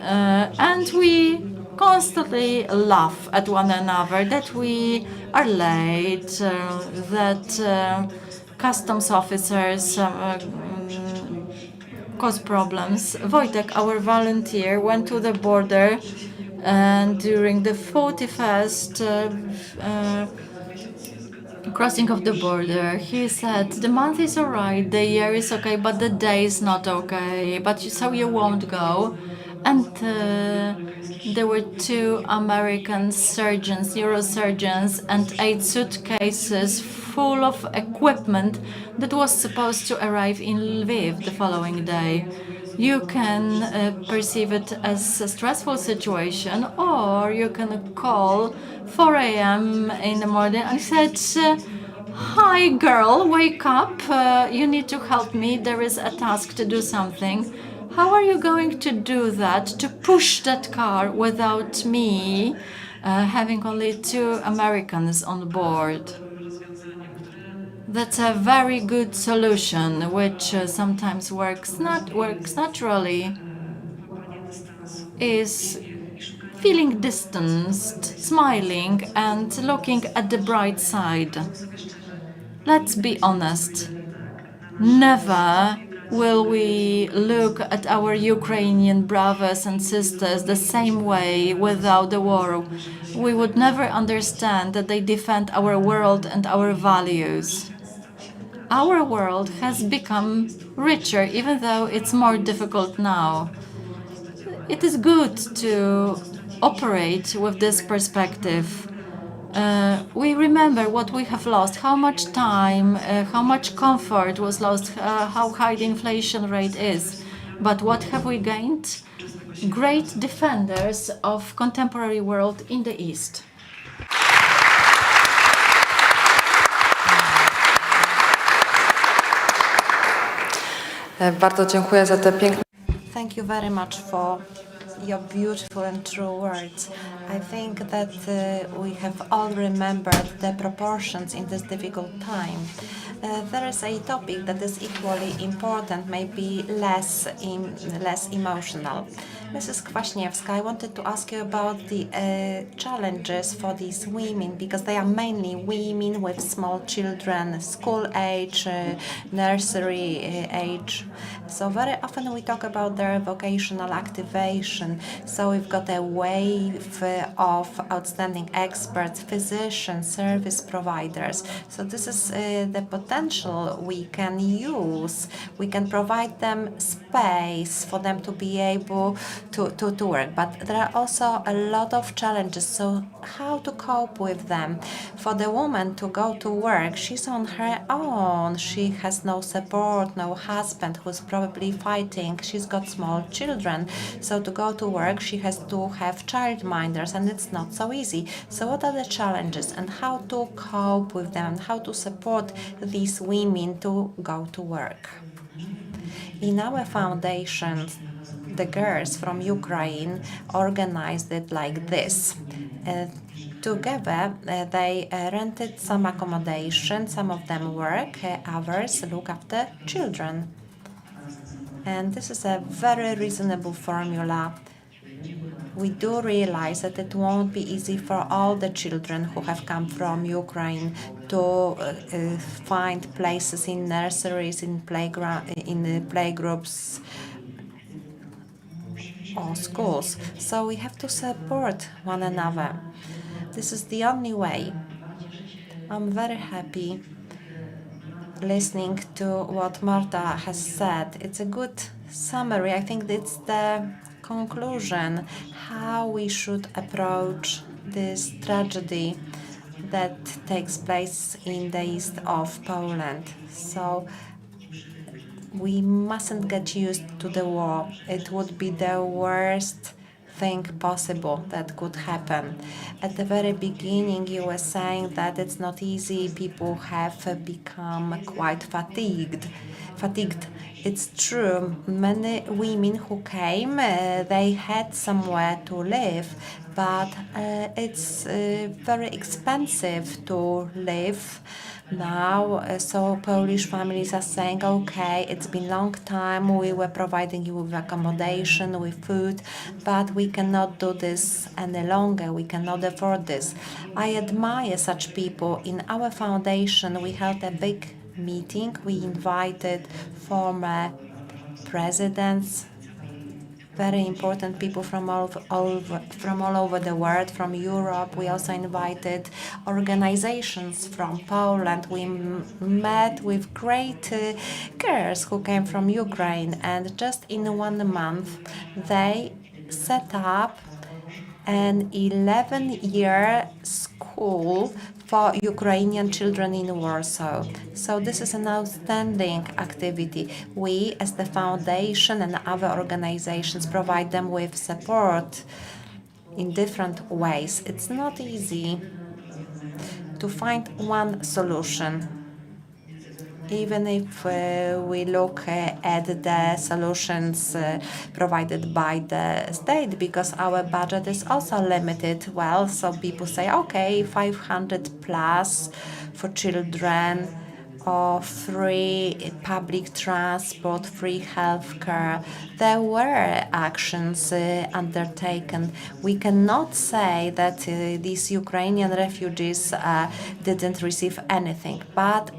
and we constantly laugh at one another that we are late, that customs officers cause problems. Wojtek, our volunteer, went to the border, and during the 41st crossing of the border, he said, the month is alright, the year is okay, but the day is not okay, so you won't go. And there were 2 American surgeons, neurosurgeons, and 8 suitcases full of equipment that was supposed to arrive in Lviv the following day. You can perceive it as a stressful situation, or you can call 4 a.m. in the morning and said, Hi, girl, wake up. You need to help me. There is a task to do something. How are you going to do that, to push that car without me having only 2 Americans on board? That's a very good solution, which sometimes works naturally. Is feeling distanced, smiling, and looking at the bright side. Let's be honest. Never will we look at our Ukrainian brothers and sisters the same way without the war. We would never understand that they defend our world and our values. Our world has become richer, even though it's more difficult now. It is good to operate with this perspective. We remember what we have lost, how much time, how much comfort was lost, how high the inflation rate is. But what have we gained? Great defenders of contemporary world in the East. Bardzo dziękuję za te piękne. Thank you very much for your beautiful and true words. I think that we have all remembered the proportions in this difficult time. There is a topic that is equally important, maybe less emotional. Mrs. Kwaśniewska, I wanted to ask you about the challenges for these women, because they are mainly women with small children, school age, nursery age. So very often we talk about their vocational activation. So we've got a wave of outstanding experts, physicians, service providers. So this is the potential we can use. We can provide them space for them to be able to work. But there are also a lot of challenges. So how to cope with them? For the woman to go to work, she's on her own. She has no support, no husband who's probably fighting. She's got small children. So to go to work, she has to have childminders, and it's not so easy. So what are the challenges and how to cope with them and how to support these women to go to work? In our foundation, the girls from Ukraine organized it like this. Together, they rented some accommodation. Some of them work, others look after children. And this is a very reasonable formula. We do realize that it won't be easy for all the children who have come from Ukraine to find places in nurseries, in playgroups, or schools. So we have to support one another. This is the only way. I'm very happy listening to what Marta has said. It's a good summary. I think it's the conclusion how we should approach this tragedy that takes place in the east of Poland. So we mustn't get used to the war. It would be the worst thing possible that could happen. At the very beginning, you were saying that it's not easy. People have become quite fatigued. It's true. Many women who came, they had somewhere to live, but it's very expensive to live now. So Polish families are saying, okay, it's been a long time, we were providing you with accommodation, with food, but we cannot do this any longer, we cannot afford this. I admire such people. In our foundation, we held a big meeting. We invited former presidents, very important people from all over the world, from Europe. We also invited organizations from Poland. We met with great girls who came from Ukraine, and just in 1 month they set up an 11-year school for Ukrainian children in Warsaw. So this is an outstanding activity. We, as the foundation and other organizations, provide them with support in different ways. It's not easy to find one solution. Even if we look at the solutions provided by the state, because our budget is also limited. Well, so people say, okay, 500 plus for children, or free public transport, free healthcare. There were actions undertaken. We cannot say that these Ukrainian refugees didn't receive anything, but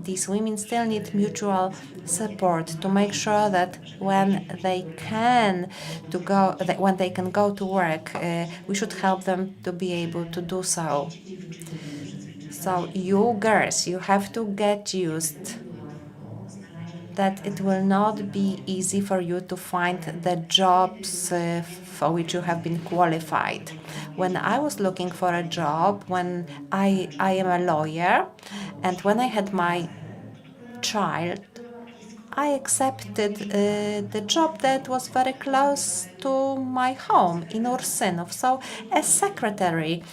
these women still need mutual support to make sure that when they can go to work, we should help them to be able to do so. So you girls, you have to get used that it will not be easy for you to find the jobs for which you have been qualified. When I was looking for a job, when I am a lawyer, and when I had my child, I accepted the job that was very close to my home in Ursynów. So a secretary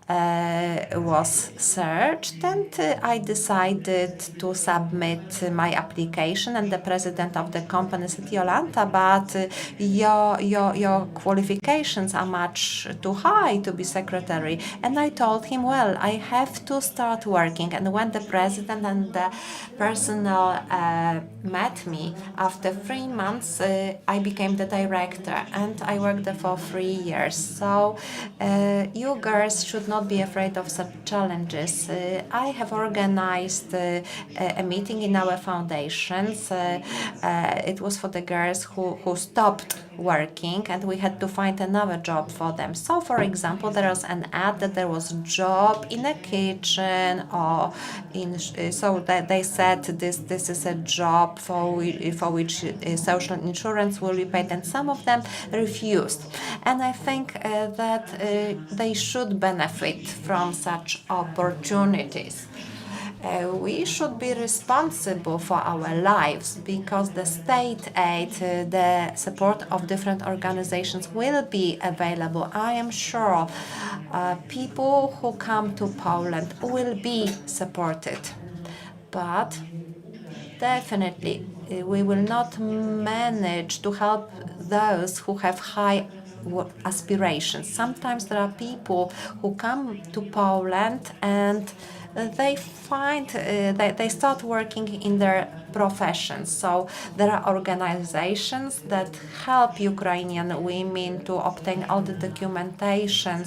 was searched, and I decided to submit my application, and the president of the company said, Jolanta, but your qualifications are much too high to be secretary. And I told him, well, I have to start working. And when the president and the personnel met me, after 3 months I became the director, and I worked there for 3 years. So you girls should not be afraid of such challenges. I have organized a meeting in our foundations. It was for the girls who stopped working, and we had to find another job for them. So, for example, there was an ad that there was a job in a kitchen, or in so that they said this is a job for which social insurance will be paid, and some of them refused. And I think that they should benefit from such opportunities. We should be responsible for our lives, because the state aid, the support of different organizations will be available. I am sure people who come to Poland will be supported. But definitely, we will not manage to help those who have high aspirations. Sometimes there are people who come to Poland and they find they start working in their professions. So there are organizations that help Ukrainian women to obtain all the documentation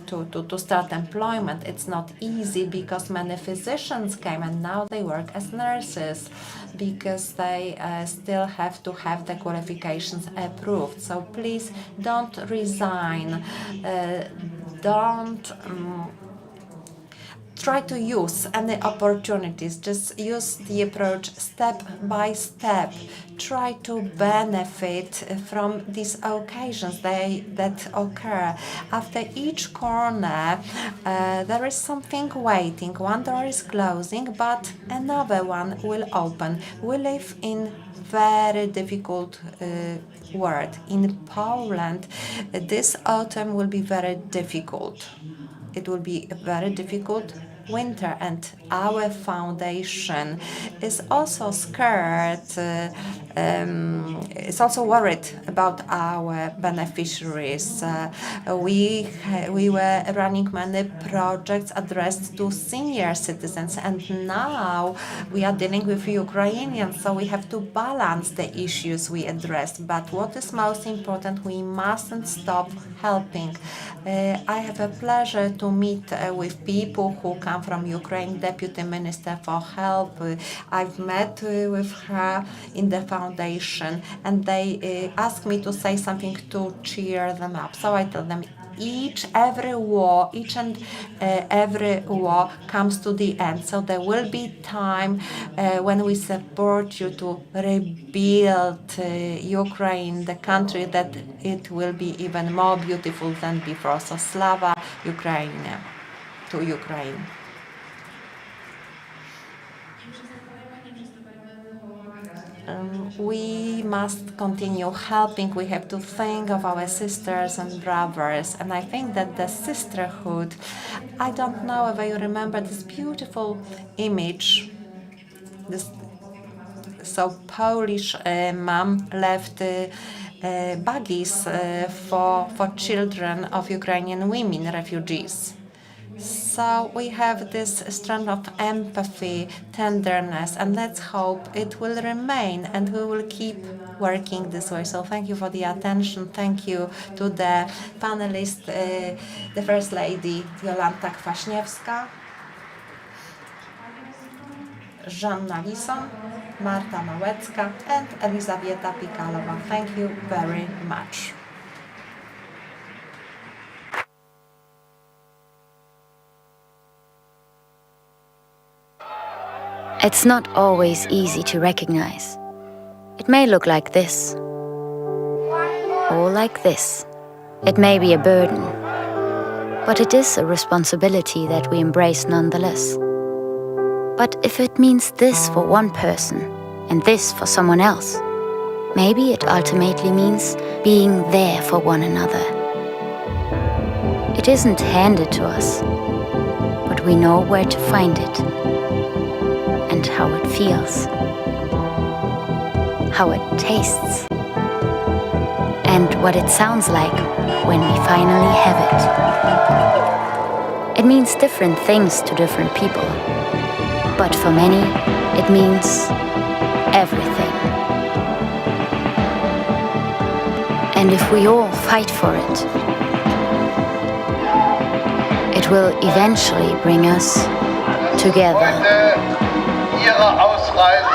to start employment. It's not easy, because many physicians came and now they work as nurses, because they still have to have the qualifications approved. So please don't resign. Don't try to use any opportunities. Just use the approach step by step. Try to benefit from these occasions that occur. After each corner, there is something waiting. One door is closing, but another one will open. We live in very difficult world. In Poland, this autumn will be very difficult. It will be a very difficult winter, and our foundation is also scared, is also worried about our beneficiaries. We were running many projects addressed to senior citizens, and now we are dealing with Ukrainians, so we have to balance the issues we addressed. But what is most important, we mustn't stop helping. I have a pleasure to meet with people who come from Ukraine, Deputy Minister for Help. I've met with her in the foundation, and they asked me to say something to cheer them up. So I tell them, each and every war comes to the end. So there will be time when we support you to rebuild Ukraine, the country, that it will be even more beautiful than before. So Slava Ukraine, to Ukraine. We must continue helping. We have to think of our sisters and brothers. And I think that the sisterhood, I don't know if you remember this beautiful image. This so Polish mom left buggies for children of Ukrainian women refugees. So we have this strength of empathy, tenderness, and let's hope it will remain and we will keep working this way. So thank you for the attention. Thank you to the panelists, the First Lady Jolanta Kwaśniewska, Zhanna Lison, Marta Malecka, and Elizavieta Pikalova. Thank you very much. It's not always easy to recognize. It may look like this, or like this. It may be a burden, but it is a responsibility that we embrace nonetheless. But if it means this for one person and this for someone else, maybe it ultimately means being there for one another. It isn't handed to us, but we know where to find it. And how it feels, how it tastes, and what it sounds like when we finally have it. It means different things to different people, but for many, it means everything. And if we all fight for it, it will eventually bring us together. Ihre Ausreise.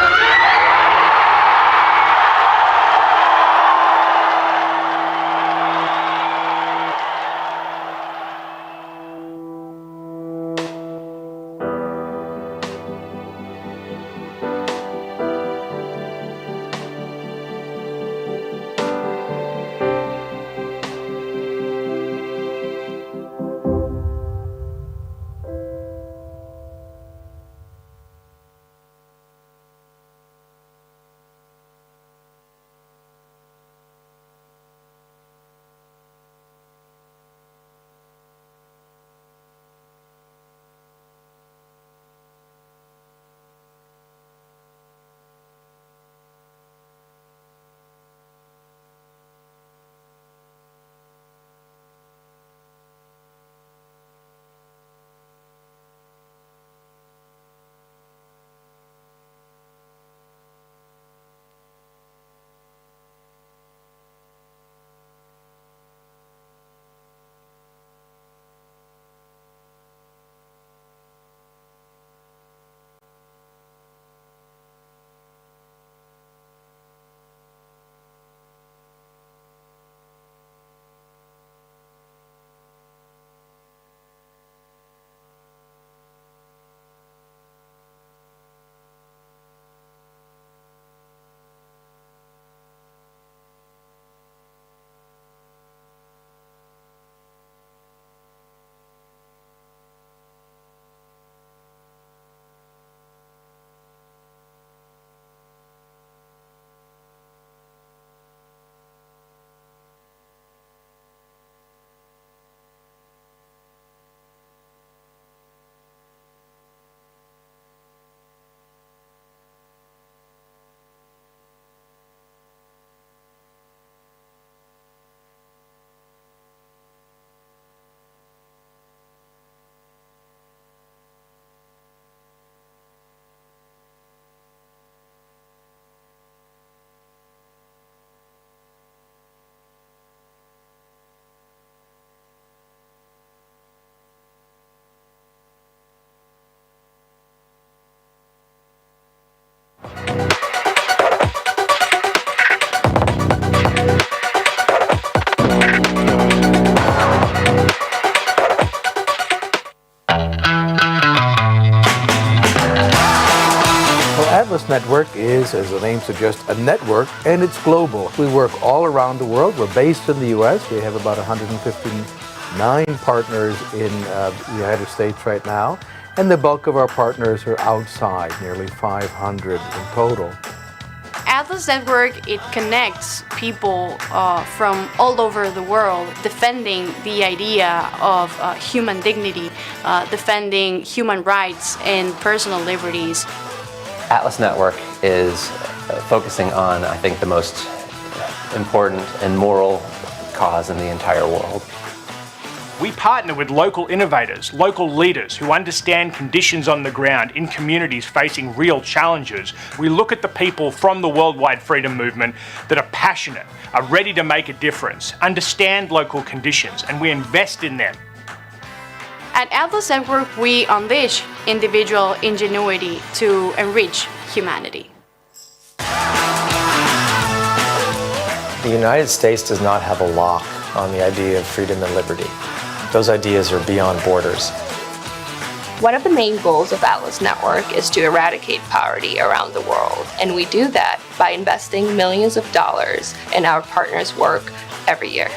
Network is, as the name suggests, a network, and it's global. We work all around the world. We're based in the U.S. We have about 159 partners in the United States right now, and the bulk of our partners are outside, nearly 500 in total. Atlas Network, it connects people from all over the world defending the idea of human dignity, defending human rights and personal liberties. Atlas Network is focusing on, I think, the most important and moral cause in the entire world. We partner with local innovators, local leaders who understand conditions on the ground in communities facing real challenges. We look at the people from the worldwide freedom movement that are passionate, are ready to make a difference, understand local conditions, and we invest in them. At Atlas Network, we unleash individual ingenuity to enrich humanity. The United States does not have a lock on the idea of freedom and liberty. Those ideas are beyond borders. One of the main goals of Atlas Network is to eradicate poverty around the world, and we do that by investing millions of dollars in our partners' work every year.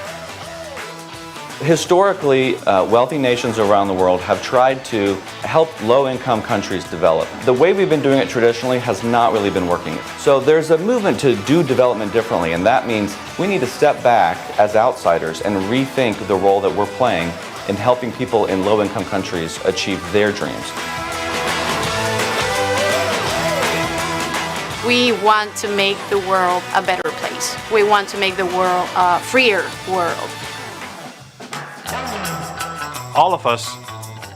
Historically, wealthy nations around the world have tried to help low-income countries develop. The way we've been doing it traditionally has not really been working. So there's a movement to do development differently, and that means we need to step back as outsiders and rethink the role that we're playing in helping people in low-income countries achieve their dreams. We want to make the world a better place. We want to make the world a freer world. All of us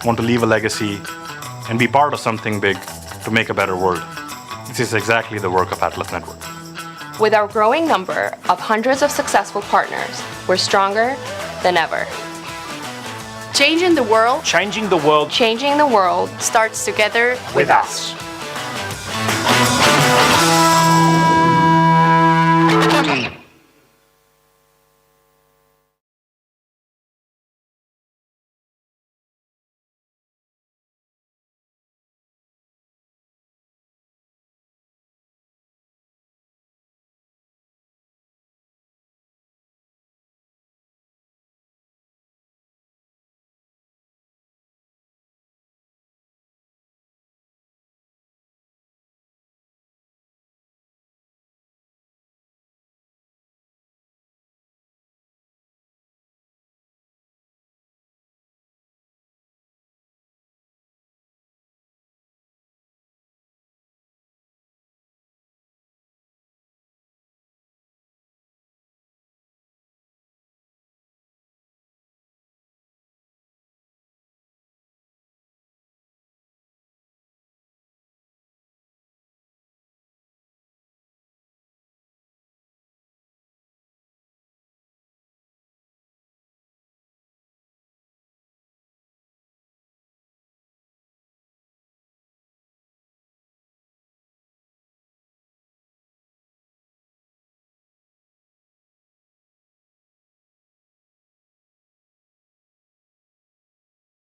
want to leave a legacy and be part of something big to make a better world. This is exactly the work of Atlas Network. With our growing number of hundreds of successful partners, we're stronger than ever. Changing the world Changing the world Changing the world starts together with us.